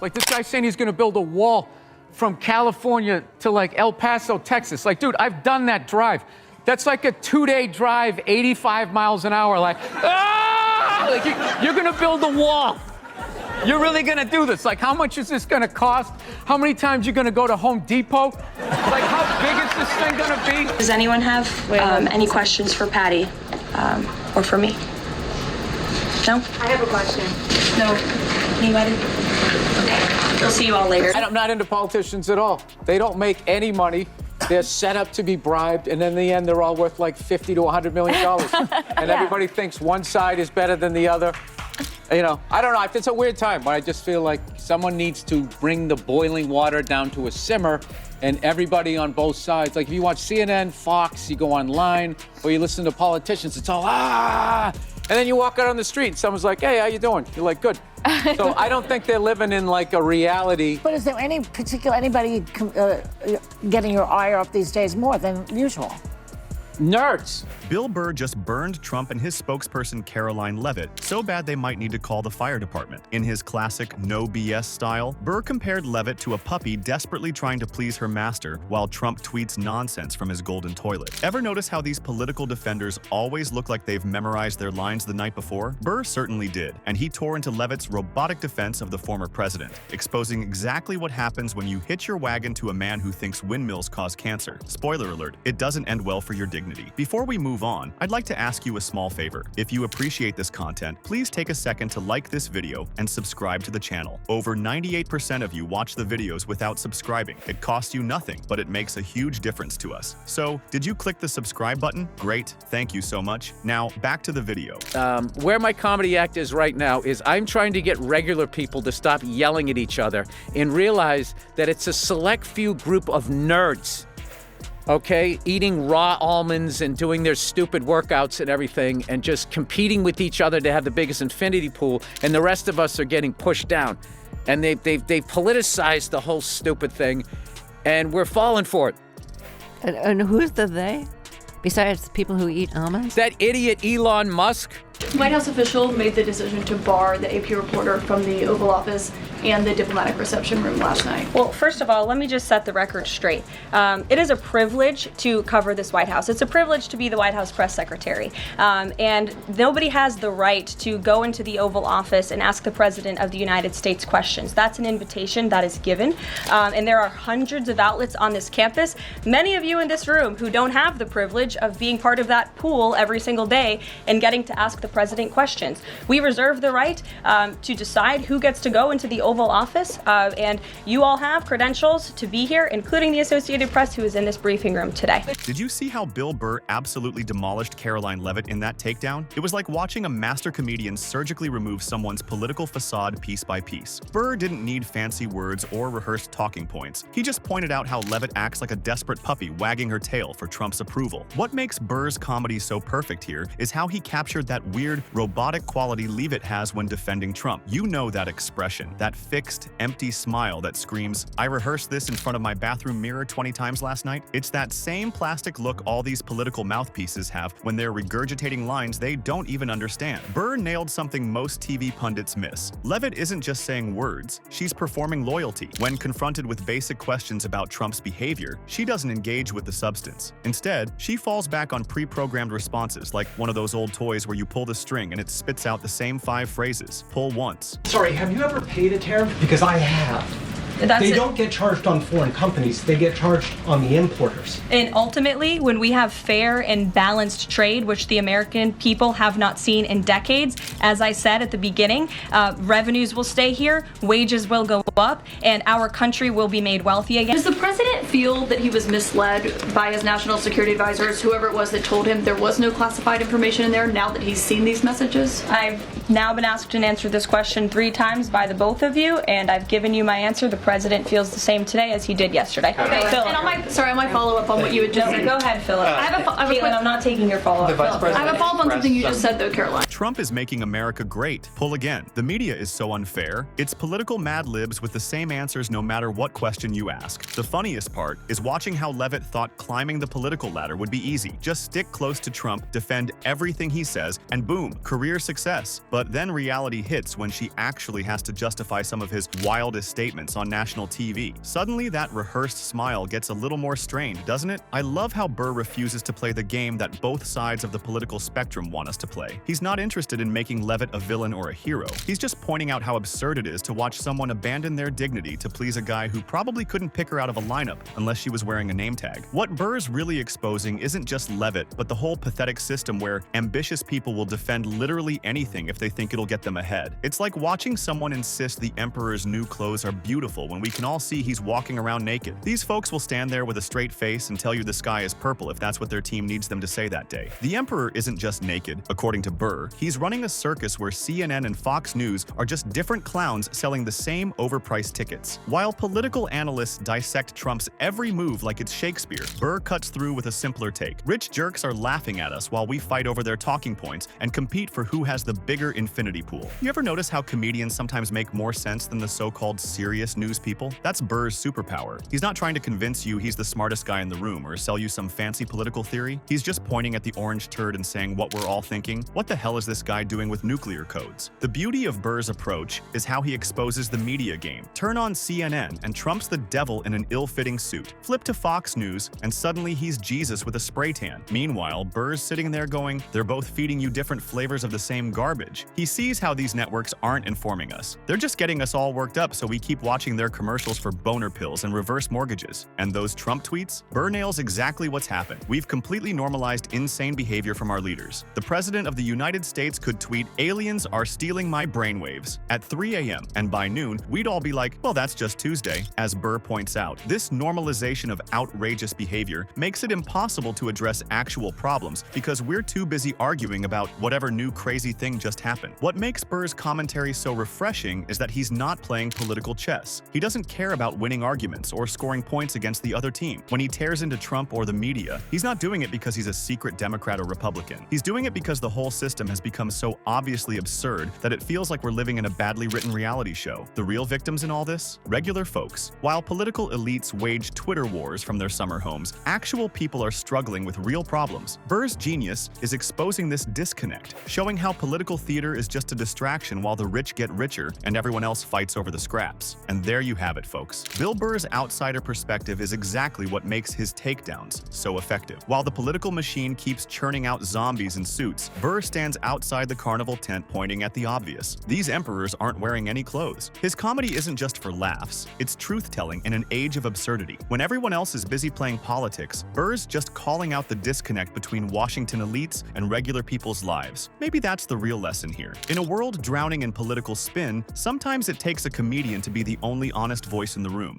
Like, this guy's saying he's going to build a wall from California to, like, El Paso, Texas. Like, dude, I've done that drive. That's like a 2-day drive, 85 miles an hour. Like, ah! Like, you're going to build a wall. You're really going to do this. Like, how much is this going to cost? How many times you going to go to Home Depot? Like, how big is this thing going to be? Does anyone have any questions for Patty or for me? No? I have a question. No? Anybody? Okay. We'll see you all later. I'm not into politicians at all. They don't make any money. They're set up to be bribed, and then in the end, they're all worth like $50 to $100 million. And everybody thinks one side is better than the other. You know, I don't know. It's a weird time, but I just feel like someone needs to bring the boiling water down to a simmer, and everybody on both sides. Like, if you watch CNN, Fox, you go online, or you listen to politicians, it's all, ah! And then you walk out on the street, and someone's like, hey, how you doing? You're like, good. So I don't think they're living in, like, a reality. But is there anybody getting your ire up these days more than usual? Nerds. Bill Burr just burned Trump and his spokesperson Karoline Leavitt so bad they might need to call the fire department. In his classic no BS style, Burr compared Leavitt to a puppy desperately trying to please her master while Trump tweets nonsense from his golden toilet. Ever notice how these political defenders always look like they've memorized their lines the night before? Burr certainly did, and he tore into Leavitt's robotic defense of the former president, exposing exactly what happens when you hitch your wagon to a man who thinks windmills cause cancer. Spoiler alert, it doesn't end well for your dignity. Before we move on, I'd like to ask you a small favor. If you appreciate this content, please take a second to like this video and subscribe to the channel. Over 98% of you watch the videos without subscribing. It costs you nothing, but it makes a huge difference to us. So, did you click the subscribe button? Great, thank you so much. Now, back to the video. Where my comedy act is right now is I'm trying to get regular people to stop yelling at each other and realize that it's a select few group of nerds, okay, eating raw almonds and doing their stupid workouts and everything and just competing with each other to have the biggest infinity pool, and the rest of us are getting pushed down. And they've politicized the whole stupid thing, and we're falling for it. And who's the they? Besides the people who eat almonds? That idiot Elon Musk. White House official made the decision to bar the AP reporter from the Oval Office and the diplomatic reception room last night. Well, first of all, let me just set the record straight. It is a privilege to cover this White House. It's a privilege to be the White House press secretary. And nobody has the right to go into the Oval Office and ask the President of the United States questions. That's an invitation that is given. And there are hundreds of outlets on this campus, many of you in this room who don't have the privilege of being part of that pool every single day and getting to ask the President questions. We reserve the right to decide who gets to go into the Oval Office, and you all have credentials to be here, including the Associated Press, who is in this briefing room today. Did you see how Bill Burr absolutely demolished Karoline Leavitt in that takedown? It was like watching a master comedian surgically remove someone's political facade piece by piece. Burr didn't need fancy words or rehearsed talking points. He just pointed out how Leavitt acts like a desperate puppy wagging her tail for Trump's approval. What makes Burr's comedy so perfect here is how he captured that weird, robotic quality Leavitt has when defending Trump. You know that expression, that fixed, empty smile that screams, "I rehearsed this in front of my bathroom mirror 20 times last night." It's that same plastic look all these political mouthpieces have when they're regurgitating lines they don't even understand. Burr nailed something most TV pundits miss. Leavitt isn't just saying words, she's performing loyalty. When confronted with basic questions about Trump's behavior, she doesn't engage with the substance. Instead, she falls back on pre-programmed responses, like one of those old toys where you pull the string and it spits out the same 5 phrases. Pull once. Sorry, have you ever paid a tariff? Because I have. They don't get charged on foreign companies, they get charged on the importers. And ultimately, when we have fair and balanced trade, which the American people have not seen in decades, as I said at the beginning, revenues will stay here, wages will go up, and our country will be made wealthy again. Does the president feel that he was misled by his national security advisors, whoever it was that told him there was no classified information in there, now that he's seen these messages? I've now been asked and answered this question 3 times by the both of you, and I've given you my answer. The president feels the same today as he did yesterday. Okay, Philip. And on my follow-up on what you had just said. Go ahead, Philip. Caitlin, I'm not taking your follow-up. I have a follow-up on something you just said, though, Caroline. Trump is making America great. Pull again. The media is so unfair. It's political mad libs with the same answers no matter what question you ask. The funniest part is watching how Leavitt thought climbing the political ladder would be easy. Just stick close to Trump, defend everything he says, and boom, career success. But then reality hits when she actually has to justify some of his wildest statements on national TV. Suddenly, that rehearsed smile gets a little more strained, doesn't it? I love how Burr refuses to play the game that both sides of the political spectrum want us to play. He's not interested in making Leavitt a villain or a hero. He's just pointing out how absurd it is to watch someone abandon their dignity to please a guy who probably couldn't pick her out of a lineup unless she was wearing a name tag. What Burr's really exposing isn't just Leavitt, but the whole pathetic system where ambitious people will defend literally anything if they think it'll get them ahead. It's like watching someone insist the emperor's new clothes are beautiful when we can all see he's walking around naked. These folks will stand there with a straight face and tell you the sky is purple if that's what their team needs them to say that day. The emperor isn't just naked, according to Burr. He's running a circus where CNN and Fox News are just different clowns selling the same overpriced tickets. While political analysts dissect Trump's every move like it's Shakespeare, Burr cuts through with a simpler take. Rich jerks are laughing at us while we fight over their talking points and compete for who has the bigger infinity pool. You ever notice how comedians sometimes make more sense than the so-called serious news people? That's Burr's superpower. He's not trying to convince you he's the smartest guy in the room or sell you some fancy political theory. He's just pointing at the orange turd and saying what we're all thinking. What the hell is this guy doing with nuclear codes? The beauty of Burr's approach is how he exposes the media game. Turn on CNN and Trump's the devil in an ill-fitting suit. Flip to Fox News and suddenly he's Jesus with a spray tan. Meanwhile, Burr's sitting there going, they're both feeding you different flavors of the same garbage. He sees how these networks aren't informing us. They're just getting us all worked up so we keep watching their commercials for boner pills and reverse mortgages. And those Trump tweets? Burr nails exactly what's happened. We've completely normalized insane behavior from our leaders. The President of the United States could tweet, "Aliens are stealing my brainwaves," at 3 a.m. And by noon, we'd all be like, well, that's just Tuesday. As Burr points out, this normalization of outrageous behavior makes it impossible to address actual problems because we're too busy arguing about whatever new crazy thing just happened. What makes Burr's commentary so refreshing is that he's not playing political chess. He doesn't care about winning arguments or scoring points against the other team. When he tears into Trump or the media, he's not doing it because he's a secret Democrat or Republican. He's doing it because the whole system has become so obviously absurd that it feels like we're living in a badly written reality show. The real victims in all this? Regular folks. While political elites wage Twitter wars from their summer homes, actual people are struggling with real problems. Burr's genius is exposing this disconnect, showing how political theater is just a distraction while the rich get richer and everyone else fights over the scraps. And there you have it, folks. Bill Burr's outsider perspective is exactly what makes his takedowns so effective. While the political machine keeps churning out zombies in suits, Burr stands outside the carnival tent pointing at the obvious. These emperors aren't wearing any clothes. His comedy isn't just for laughs, it's truth-telling in an age of absurdity. When everyone else is busy playing politics, Burr's just calling out the disconnect between Washington elites and regular people's lives. Maybe that's the real lesson here. In a world drowning in political spin, sometimes it takes a comedian to be the only honest voice in the room.